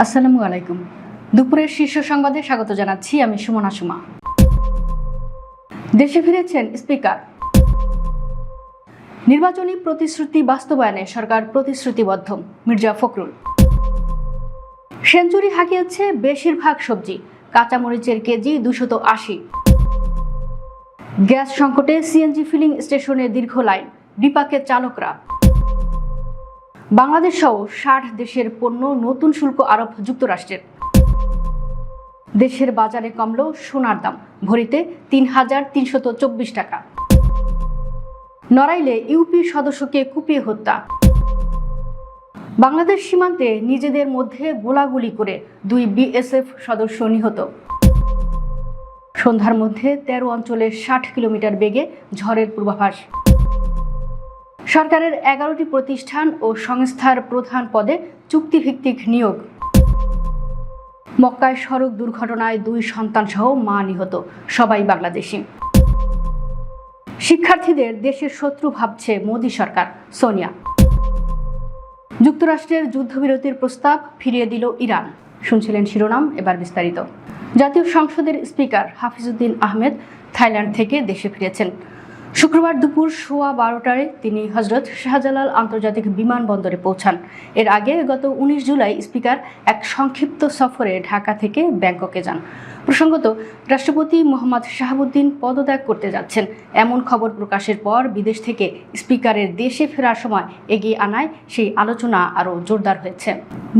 আসসালামু আলাইকুম। দুপুরের শীর্ষ সংবাদে স্বাগত জানাচ্ছি আমি সুমনা সুমা। দেশে ফিরেছেন স্পিকার। নির্বাচনী প্রতিশ্রুতি বাস্তবায়নে সরকার প্রতিশ্রুতিবদ্ধ, মির্জা ফখরুল। সেঞ্চুরি হাঁকিয়েছে বেশিরভাগ সবজি, কাঁচামরিচের কেজি 280। গ্যাস সংকটে সিএনজি ফিলিং স্টেশনে দীর্ঘ লাইন, বিপাকে চালকরা। বাংলাদেশ সহ 60 দেশের পণ্য নতুন শুল্ক আরোপ যুক্তরাষ্ট্রের। দেশের বাজারে কমল সোনার দাম, ভরিতে ৩,৩24 টাকা। নড়াইলে ইউপি সদস্যকে কুপিয়ে হত্যা। বাংলাদেশ সীমান্তে নিজেদের মধ্যে গোলাগুলি করে 2 বিএসএফ সদস্য নিহত। সন্ধ্যার মধ্যে 13 অঞ্চলে 60 কিলোমিটার বেগে ঝড়ের পূর্বাভাস। সরকারের 11টি প্রতিষ্ঠান ও সংস্থার প্রধান পদে চুক্তিভিত্তিক নিয়োগ। মক্কায় সড়ক দুর্ঘটনায় 2 সন্তানসহ মা নিহত, সবাই বাংলাদেশি। শিক্ষার্থীদের দেশের শত্রু ভাবছে মোদি সরকার, সোনিয়া। যুক্তরাষ্ট্রের যুদ্ধবিরতির প্রস্তাব ফিরিয়ে দিল ইরান। শুনছিলেন শিরোনাম, এবার বিস্তারিত। জাতীয় সংসদের স্পিকার হাফিজউদ্দিন আহমেদ থাইল্যান্ড থেকে দেশে ফিরেছেন। শুক্রবার দুপুর 12:15টায় তিনি হজরত শাহজালাল আন্তর্জাতিক বিমানবন্দরে পৌঁছান। এর আগে গত 19 জুলাই স্পিকার এক সংক্ষিপ্ত সফরে ঢাকা থেকে ব্যাংককে যান। প্রসঙ্গত, রাষ্ট্রপতি মোহাম্মদ শাহাবুদ্দিন পদত্যাগ করতে যাচ্ছেন এমন খবর প্রকাশের পর বিদেশ থেকে স্পিকারের দেশে ফেরার সময় এগিয়ে আনায় সেই আলোচনা আরও জোরদার হয়েছে।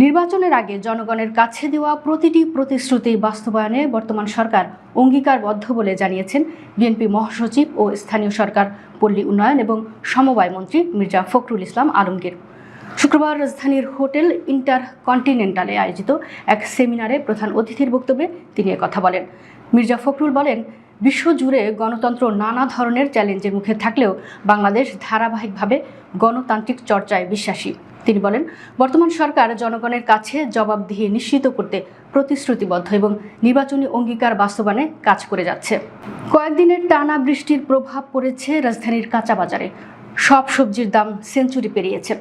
নির্বাচনের আগে জনগণের কাছে দেওয়া প্রতিটি প্রতিশ্রুতি বাস্তবায়নে বর্তমান সরকার অঙ্গীকারবদ্ধ বলে জানিয়েছেন বিএনপি মহাসচিব ও স্থানীয় সরকার, পল্লী উন্নয়ন এবং সমবায় মন্ত্রী মির্জা ফখরুল ইসলাম আলমগীর। শুক্রবার রাজধানীর হোটেল ইন্টারকন্টিনেন্টালে আয়োজিত এক সেমিনারে প্রধান অতিথির বক্তব্যে তিনি কথা বলেন। মির্জা ফখরুল বলেন, বিশ্বজুড়ে গণতন্ত্র নানা ধরনের চ্যালেঞ্জের মুখে থাকলেও বাংলাদেশ ধারাবাহিকভাবে গণতান্ত্রিক চর্চায় বিশ্বাসী। তিনি বলেন, বর্তমান সরকার জনগণের কাছে জবাবদিহি নিশ্চিত করতে প্রতিশ্রুতিবদ্ধ এবং নির্বাচনী অঙ্গীকার বাস্তবায়নে কাজ করে যাচ্ছে। কয়েকদিনের টানা বৃষ্টির প্রভাব পড়েছে রাজধানীর কাঁচা বাজারে। সব সবজির দাম সেঞ্চুরি পেরিয়েছে।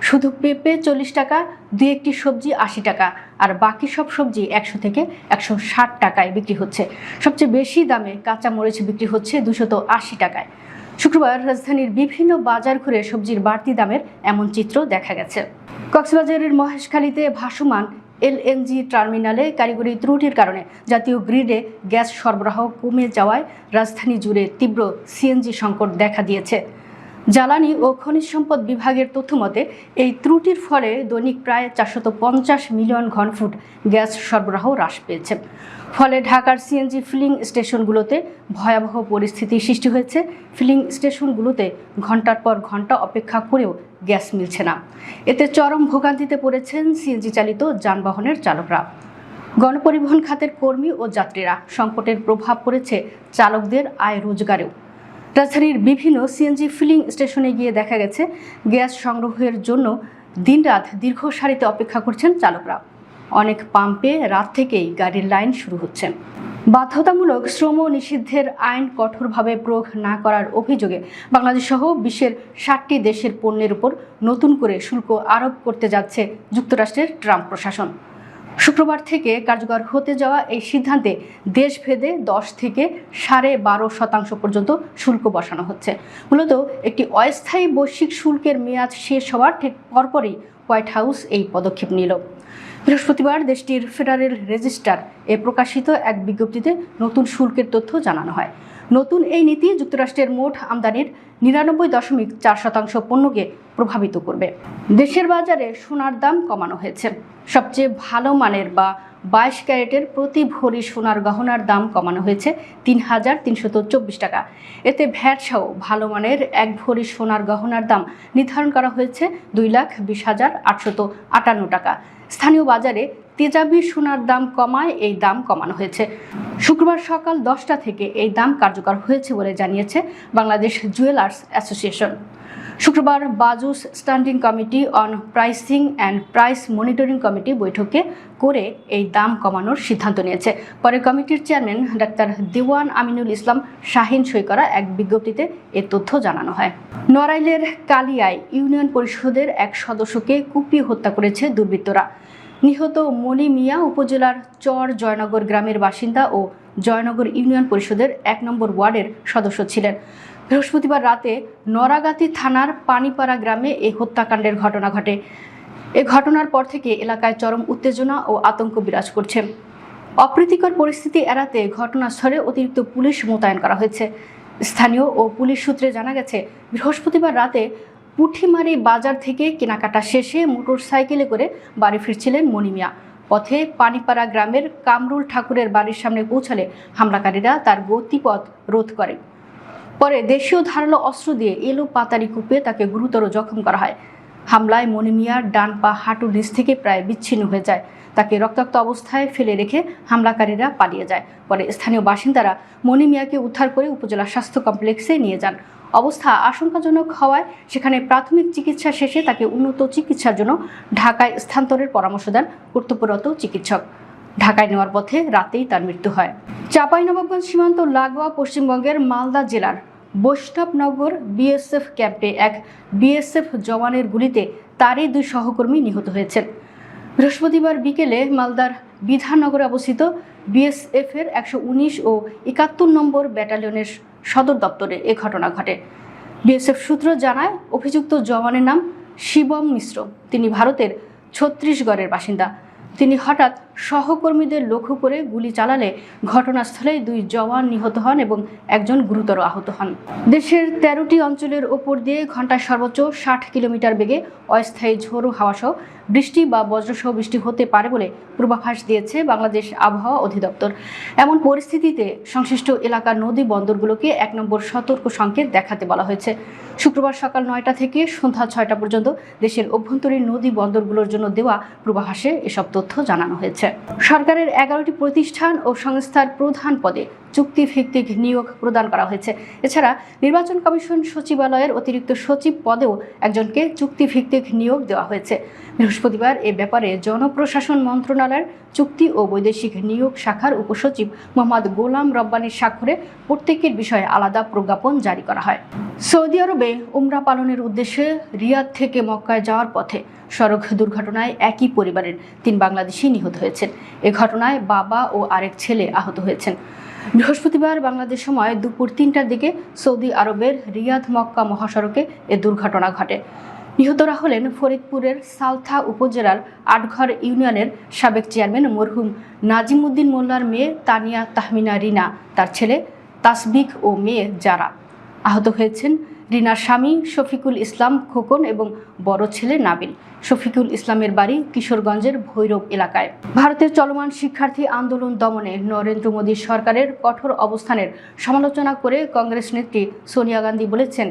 শুধু পেঁপে 40 টাকা, 2-1টি সবজি 80 টাকা, আর বাকি সব সবজি 100 থেকে 160 টাকায় বিক্রি হচ্ছে। সবচেয়ে বেশি দামে কাঁচা মরিচ বিক্রি হচ্ছে 280 টাকায়। শুক্রবার রাজধানীর বিভিন্ন বাজার ঘুরে সবজির বাড়তি দামের এমন চিত্র দেখা গেছে। কক্সবাজারের মহেশখালীতে ভাসমান এলএনজি টার্মিনালে কারিগরি ত্রুটির কারণে জাতীয় গ্রিডে গ্যাস সরবরাহ কমে যাওয়ায় রাজধানী জুড়ে তীব্র সিএনজি সংকট দেখা দিয়েছে। জ্বালানি ও খনিজ সম্পদ বিভাগের তথ্যমতে এই ত্রুটির ফলে দৈনিক প্রায় 450 মিলিয়ন ঘনফুট গ্যাস সরবরাহ হ্রাস পেয়েছে। ফলে ঢাকার সিএনজি ফিলিং স্টেশনগুলোতে ভয়াবহ পরিস্থিতি সৃষ্টি হয়েছে। ফিলিং স্টেশনগুলোতে ঘন্টার পর ঘন্টা অপেক্ষা করেও গ্যাস মিলছে না। এতে চরম ভোগান্তিতে পড়েছেন সিএনজি চালিত যানবাহনের চালকরা। গণপরিবহন খাতের কর্মী ও যাত্রীরা। সংকটের প্রভাব পড়েছে চালকদের আয় রোজগারেও। রাজধানীর বিভিন্ন সিএনজি ফিলিং স্টেশনে গিয়ে দেখা গেছে গ্যাস সংগ্রহের জন্য দিনরাত দীর্ঘ সারিতে অপেক্ষা করছেন চালকরা। অনেক পাম্পে রাত থেকেই গাড়ির লাইন শুরু হচ্ছে। বাধ্যতামূলক শ্রম নিষিদ্ধের আইন কঠোরভাবে প্রয়োগ না করার অভিযোগে বাংলাদেশ সহ বিশ্বের 60টি দেশের পণ্যের উপর নতুন করে শুল্ক আরোপ করতে যাচ্ছে যুক্তরাষ্ট্রের ট্রাম্প প্রশাসন। শুক্রবার থেকে কার্যকর হতে যাওয়া এই সিদ্ধান্তে দেশভেদে 10 থেকে 12.5% পর্যন্ত শুল্ক বসানো হচ্ছে। মূলত একটি অস্থায়ী বৈশ্বিক শুল্কের মেয়াদ শেষ হওয়ার ঠিক পরপরই হোয়াইট হাউস এই পদক্ষেপ নিল। বৃহস্পতিবার দেশটির ফেডারেল রেজিস্টার প্রকাশিত এক বিজ্ঞপ্তিতে নতুন শুল্কের তথ্য জানানো হয়। নতুন এই নীতি যুক্তরাষ্ট্রের মোট আমদানির 99.4% পণ্যকে প্রভাবিত করবে। দেশের বাজারে সোনার দাম কমানো হয়েছে। সবচেয়ে ভালো মানের বা 22 ক্যারেটের প্রতি ভরি সোনার গহনার দাম কমানো হয়েছে 3,324 টাকা। এতে ভ্যাট সহ ভালো মানের 1 ভরি সোনার গহনার দাম নির্ধারণ করা হয়েছে 2,20,858 টাকা। স্থানীয় বাজারে তেজাবি সোনার দাম কমায় এই দাম কমানো হয়েছে। শুক্রবার সকাল 10টা থেকে এই দাম কার্যকর হয়েছে বলে জানিয়েছে বাংলাদেশ জুয়েলার্স অ্যাসোসিয়েশন। শুক্রবার BAJUS standing committee on pricing and price monitoring committee বৈঠকে করে এই দাম কমানোর সিদ্ধান্ত নিয়েছে। পরে কমিটির চেয়ারম্যান ডাক্তার দেওয়ান আমিনুল ইসলাম শাহিন সই করা এক বিজ্ঞপ্তিতে এ তথ্য জানানো হয়। নড়াইলের কালিয়ায় ইউনিয়ন পরিষদের এক সদস্যকে কুপিয়ে হত্যা করেছে দুর্বৃত্তরা। নিহত মনি মিয়া উপজেলার চর জয়নগর গ্রামের বাসিন্দা ও জয়নগর ইউনিয়ন পরিষদের ১ নম্বর ওয়ার্ডের সদস্য ছিলেন। বৃহস্পতিবার রাতে নরাগাতি থানার পানিপাড়া গ্রামে এই হত্যাকাণ্ডের ঘটনা ঘটে। এ ঘটনার পর থেকে এলাকায় চরম উত্তেজনা ও আতঙ্ক বিরাজ করছে। অপ্রীতিকর পরিস্থিতি এড়াতে ঘটনাস্থলে অতিরিক্ত পুলিশ মোতায়েন করা হয়েছে। স্থানীয় ও পুলিশ সূত্রে জানা গেছে, বৃহস্পতিবার রাতে পুঠিমারি বাজার থেকে কেনাকাটা শেষে মোটরসাইকেলে করে বাড়ি ফিরছিলেন মনি মিয়া। পথে পানিপাড়া গ্রামের কামরুল ঠাকুরের বাড়ির সামনে পৌঁছালে হামলাকারীরা তার গতিপথ রোধ করে। পরে দেশীয় ধারালো অস্ত্র দিয়ে এলো পাতারি কুপিয়ে তাকে গুরুতর জখম করা হয়। হামলায় মনি মিয়ার ডান পা হাঁটুর নিচ থেকে প্রায় বিচ্ছিন্ন হয়ে যায়। তাকে রক্তাক্ত অবস্থায় ফেলে রেখে হামলাকারীরা পালিয়ে যায়। পরে স্থানীয় বাসিন্দারা মনি মিয়াকে উদ্ধার করে উপজেলা স্বাস্থ্য কমপ্লেক্সে নিয়ে যান। অবস্থা আশঙ্কাজনক হওয়ায় সেখানে প্রাথমিক চিকিৎসা শেষে তাকে উন্নত চিকিৎসার জন্য ঢাকায় স্থানান্তরের পরামর্শ দেন কর্তব্যরত চিকিৎসক। ঢাকায় নেওয়ার পথে রাতেই তার মৃত্যু হয়। চাঁপাইনবাবগঞ্জ সীমান্ত লাগোয়া পশ্চিমবঙ্গের মালদা জেলার বৈষ্ণবনগর বিএসএফ ক্যাম্পে এক বিএসএফ জওয়ানের গুলিতে তারই 2 সহকর্মী নিহত হয়েছেন। বৃহস্পতিবার বিকেলে মালদার বিধাননগরে অবস্থিত বিএসএফের 119 ও 71 নম্বর ব্যাটালিয়নের সদর দপ্তরে এ ঘটনা ঘটে। বিএসএফ সূত্র জানায়, অভিযুক্ত জওয়ানের নাম শিবম মিশ্র। তিনি ভারতের ছত্তিশগড়ের বাসিন্দা। তিনি হঠাৎ সহকর্মীদের লক্ষ্য করে গুলি চালালে ঘটনাস্থলেই 2 জওয়ান নিহত হন এবং একজন গুরুতর আহত হন। দেশের 13টি অঞ্চলের ওপর দিয়ে ঘন্টায় সর্বোচ্চ 60 কিলোমিটার বেগে অস্থায়ী ঝোড়ো হাওয়াসহ বৃষ্টি বা বজ্রসহ বৃষ্টি হতে পারে বলে পূর্বাভাস দিয়েছে বাংলাদেশ আবহাওয়া অধিদপ্তর। এমন পরিস্থিতিতে সংশ্লিষ্ট এলাকার নদী বন্দরগুলোকে 1 নম্বর সতর্ক সংকেত দেখাতে বলা হয়েছে। শুক্রবার সকাল 9টা থেকে সন্ধ্যা 6টা পর্যন্ত দেশের অভ্যন্তরীণ নদী বন্দরগুলোর জন্য দেওয়া পূর্বাভাসে এসব তথ্য জানানো হয়েছে। সরকারের 11টি প্রতিষ্ঠান ও সংস্থার প্রধান পদে চুক্তিভিত্তিক নিয়োগ প্রদান করা হয়েছে। এছাড়া নির্বাচন কমিশন সচিবালয়ের অতিরিক্ত সচিব পদেও একজনকে চুক্তিভিত্তিক নিয়োগ দেওয়া হয়েছে। বৃহস্পতিবার এ ব্যাপারে জনপ্রশাসন মন্ত্রণালয়ের চুক্তি ও বৈদেশিক নিয়োগ শাখার উপসচিব মোহাম্মদ গোলাম রব্বানীর স্বাক্ষরে প্রত্যেকের বিষয়ে আলাদা প্রজ্ঞাপন জারি করা হয়। সৌদি আরবে উমরা পালনের উদ্দেশ্যে রিয়াদ থেকে মক্কায় যাওয়ার পথে সড়ক দুর্ঘটনায় একই পরিবারের 3 বাংলাদেশি নিহত হয়েছেন। এ ঘটনায় বাবা ও আরেক ছেলে আহত হয়েছেন। বৃহস্পতিবার বাংলাদেশ সময় দুপুর 3টার দিকে সৌদি আরবের রিয়াদ মক্কা মহাসড়কে এ দুর্ঘটনা ঘটে। নিহতরা হলেন ফরিদপুরের সালথা উপজেলার আটঘর ইউনিয়নের সাবেক চেয়ারম্যান মরহুম নাজিমউদ্দিন মোল্লার মেয়ে তানিয়া তাহমিনা রিনা, তার ছেলে তাসবিক ও মেয়ে যারা। আহত হয়েছেন রিনার স্বামী শফিকুল ইসলাম খোকন এবং বড় ছেলে নাবিল। শফিকুল ইসলামের বাড়ি কিশোরগঞ্জের ভৈরব এলাকায়। ভারতের চলমান শিক্ষার্থী আন্দোলন দমনে নরেন্দ্র মোদী সরকারের কঠোর অবস্থানের সমালোচনা করে কংগ্রেস নেত্রী সোনিয়া গান্ধী বলেছেন,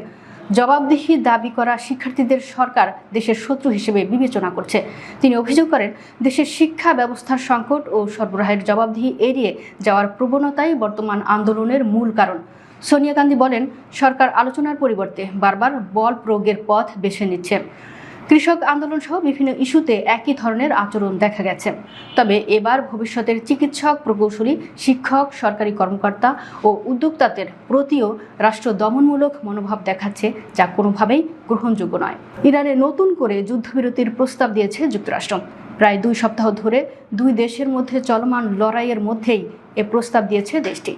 জবাবদিহি দাবি করা শিক্ষার্থীদের সরকার দেশের শত্রু হিসেবে বিবেচনা করছে। তিনি অভিযোগ করেন, দেশের শিক্ষা ব্যবস্থার সংকট ও সরবরাহের জবাবদিহি এড়িয়ে যাওয়ার প্রবণতাই বর্তমান আন্দোলনের মূল কারণ। সোনিয়া গান্ধী বলেন, সরকার আলোচনার পরিবর্তে বারবার বল প্রয়োগের পথ বেছে নিচ্ছে। কৃষক আন্দোলন সহ বিভিন্ন ইস্যুতে একই ধরনের আচরণ দেখা গেছে। তবে এবার ভবিষ্যতের চিকিৎসক, প্রকৌশলী, শিক্ষক, সরকারি কর্মকর্তা ও উদ্যোক্তাদের প্রতিও রাষ্ট্র দমনমূলক মনোভাব দেখাচ্ছে, যা কোনোভাবেই গ্রহণযোগ্য নয়। ইরানে নতুন করে যুদ্ধবিরতির প্রস্তাব দিয়েছে যুক্তরাষ্ট্র। প্রায় 2 সপ্তাহ ধরে 2 দেশের মধ্যে চলমান লড়াইয়ের মধ্যেই এ প্রস্তাব দিয়েছে দেশটি।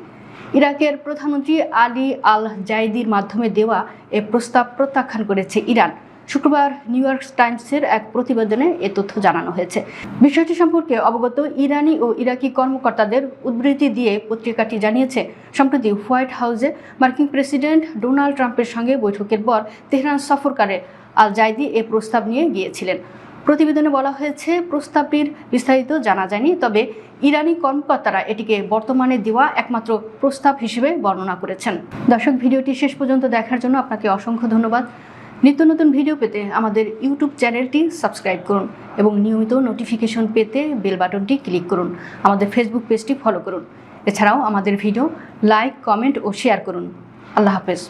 ইরাকের প্রধানমন্ত্রী আলী আল জাইদির মাধ্যমে দেওয়া এ প্রস্তাব প্রত্যাখ্যান করেছে ইরান। শুক্রবার নিউ ইয়র্ক টাইমসের এক প্রতিবেদনে এ তথ্য জানানো হয়েছে। বিষয়টি সম্পর্কে অবগত ইরানি ও ইরাকি কর্মকর্তাদের উদ্ধৃতি দিয়ে পত্রিকাটি জানিয়েছে, সম্প্রতি হোয়াইট হাউসে মার্কিন প্রেসিডেন্ট ডোনাল্ড ট্রাম্পের সঙ্গে বৈঠকের পর তেহরান সফরকালে আল জাইদি এ প্রস্তাব নিয়ে গিয়েছিলেন। প্রতিবেদনে বলা হয়েছে, প্রস্তাবটির বিস্তারিত জানা যায়নি, তবে ইরানি কর্মকর্তারা এটিকে বর্তমানে দেওয়া একমাত্র প্রস্তাব হিসেবে বর্ণনা করেছেন। দর্শক, ভিডিওটি শেষ পর্যন্ত দেখার জন্য আপনাকে অসংখ্য ধন্যবাদ। নিত্য নতুন ভিডিও পেতে আমাদের ইউটিউব চ্যানেলটি সাবস্ক্রাইব করুন এবং নিয়মিত নোটিফিকেশন পেতে বেল বাটনটি ক্লিক করুন। আমাদের ফেসবুক পেজটি ফলো করুন। এছাড়াও আমাদের ভিডিও লাইক, কমেন্ট ও শেয়ার করুন। আল্লাহ হাফেজ।